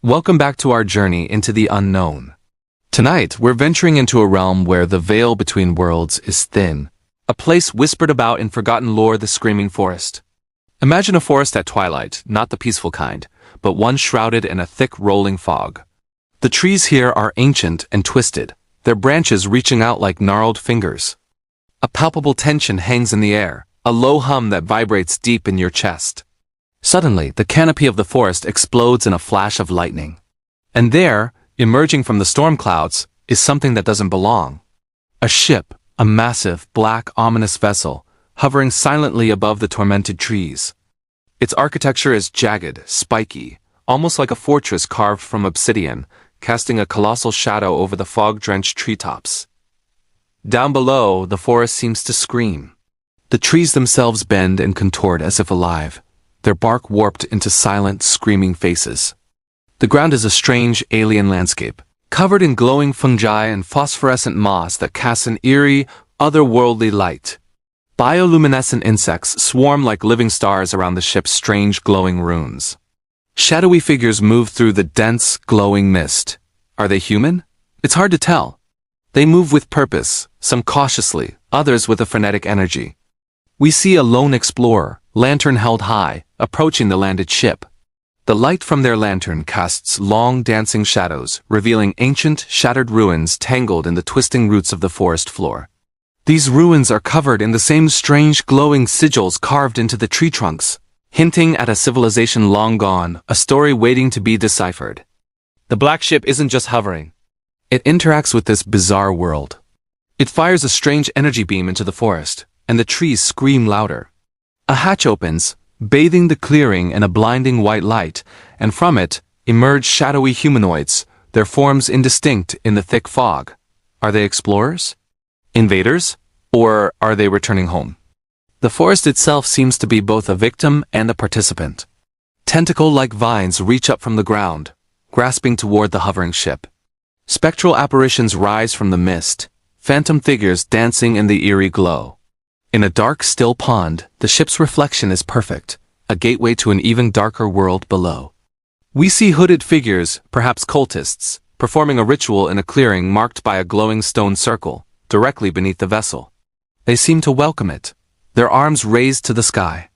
Welcome back to our journey into the unknown. Tonight, we're venturing into a realm where the veil between worlds is thin, a place whispered about in forgotten lore, the Screaming Forest. Imagine a forest at twilight, not the peaceful kind, but one shrouded in a thick rolling fog. The trees here are ancient and twisted, their branches reaching out like gnarled fingers. A palpable tension hangs in the air, a low hum that vibrates deep in your chest. Suddenly, the canopy of the forest explodes in a flash of lightning. And there, emerging from the storm clouds, is something that doesn't belong. A ship, a massive, black, ominous vessel, hovering silently above the tormented trees. Its architecture is jagged, spiky, almost like a fortress carved from obsidian, casting a colossal shadow over the fog-drenched treetops. Down below, the forest seems to scream. The trees themselves bend and contort as if alive, their bark warped into silent, screaming faces. The ground is a strange, alien landscape, covered in glowing fungi and phosphorescent moss that casts an eerie, otherworldly light. Bioluminescent insects swarm like living stars around the ship's strange, glowing ruins. Shadowy figures move through the dense, glowing mist. Are they human? It's hard to tell. They move with purpose, some cautiously, others with a frenetic energy. We see a lone explorer, lantern held high, approaching the landed ship. The light from their lantern casts long dancing shadows, revealing ancient, shattered ruins tangled in the twisting roots of the forest floor. These ruins are covered in the same strange glowing sigils carved into the tree trunks, hinting at a civilization long gone, a story waiting to be deciphered. The black ship isn't just hovering. It interacts with this bizarre world. It fires a strange energy beam into the forest, and the trees scream louder. A hatch opens, bathing the clearing in a blinding white light, and from it emerge shadowy humanoids, their forms indistinct in the thick fog. Are they explorers? Invaders? Or are they returning home? The forest itself seems to be both a victim and a participant. Tentacle-like vines reach up from the ground, grasping toward the hovering ship. Spectral apparitions rise from the mist, phantom figures dancing in the eerie glow. In a dark, still pond, the ship's reflection is perfect, a gateway to an even darker world below. We see hooded figures, perhaps cultists, performing a ritual in a clearing marked by a glowing stone circle, directly beneath the vessel. They seem to welcome it, their arms raised to the sky.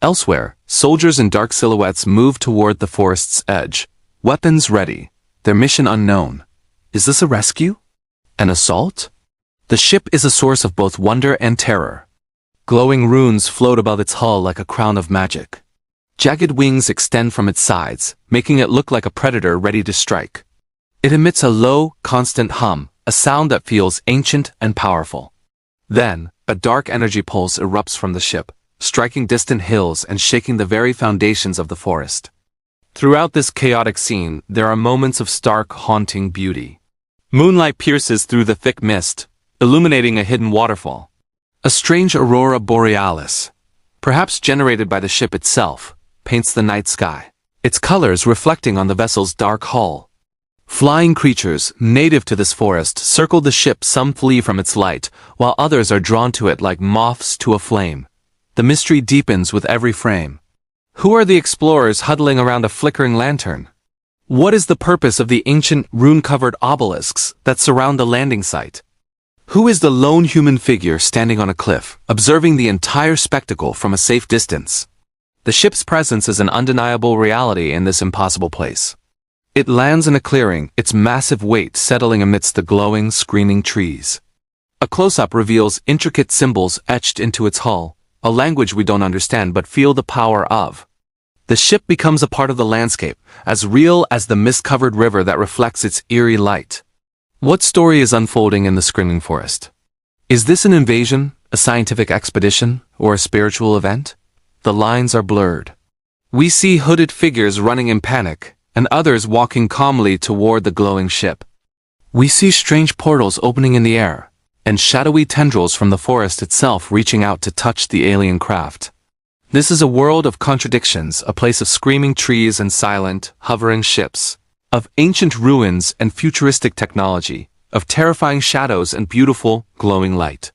Elsewhere, soldiers in dark silhouettes move toward the forest's edge, weapons ready, their mission unknown. Is this a rescue? An assault? The ship is a source of both wonder and terror. Glowing runes float above its hull like a crown of magic. Jagged wings extend from its sides, making it look like a predator ready to strike. It emits a low, constant hum, a sound that feels ancient and powerful. Then, a dark energy pulse erupts from the ship, striking distant hills and shaking the very foundations of the forest. Throughout this chaotic scene, there are moments of stark, haunting beauty. Moonlight pierces through the thick mist, illuminating a hidden waterfall. A strange aurora borealis, perhaps generated by the ship itself, paints the night sky, its colors reflecting on the vessel's dark hull. Flying creatures, native to this forest, circle the ship. Some flee from its light, while others are drawn to it like moths to a flame. The mystery deepens with every frame. Who are the explorers huddling around a flickering lantern? What is the purpose of the ancient, rune-covered obelisks that surround the landing site? Who is the lone human figure standing on a cliff, observing the entire spectacle from a safe distance? The ship's presence is an undeniable reality in this impossible place. It lands in a clearing, its massive weight settling amidst the glowing, screaming trees. A close-up reveals intricate symbols etched into its hull, a language we don't understand but feel the power of. The ship becomes a part of the landscape, as real as the mist-covered river that reflects its eerie light. What story is unfolding in the Screaming Forest? Is this an invasion, a scientific expedition, or a spiritual event? The lines are blurred. We see hooded figures running in panic, and others walking calmly toward the glowing ship. We see strange portals opening in the air, and shadowy tendrils from the forest itself reaching out to touch the alien craft. This is a world of contradictions, a place of screaming trees and silent, hovering ships, of ancient ruins and futuristic technology, of terrifying shadows and beautiful, glowing light.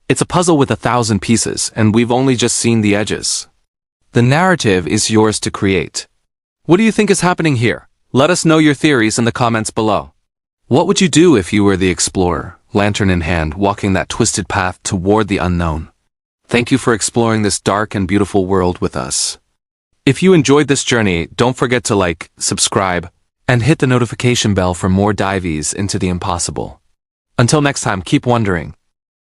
It's a puzzle with 1,000 pieces, and we've only just seen the edges. The narrative is yours to create. What do you think is happening here? Let us know your theories in the comments below. What would you do if you were the explorer, lantern in hand, walking that twisted path toward the unknown? Thank you for exploring this dark and beautiful world with us. If you enjoyed this journey, don't forget to like, subscribe, and hit the notification bell for more dives into the impossible. Until next time, keep wondering.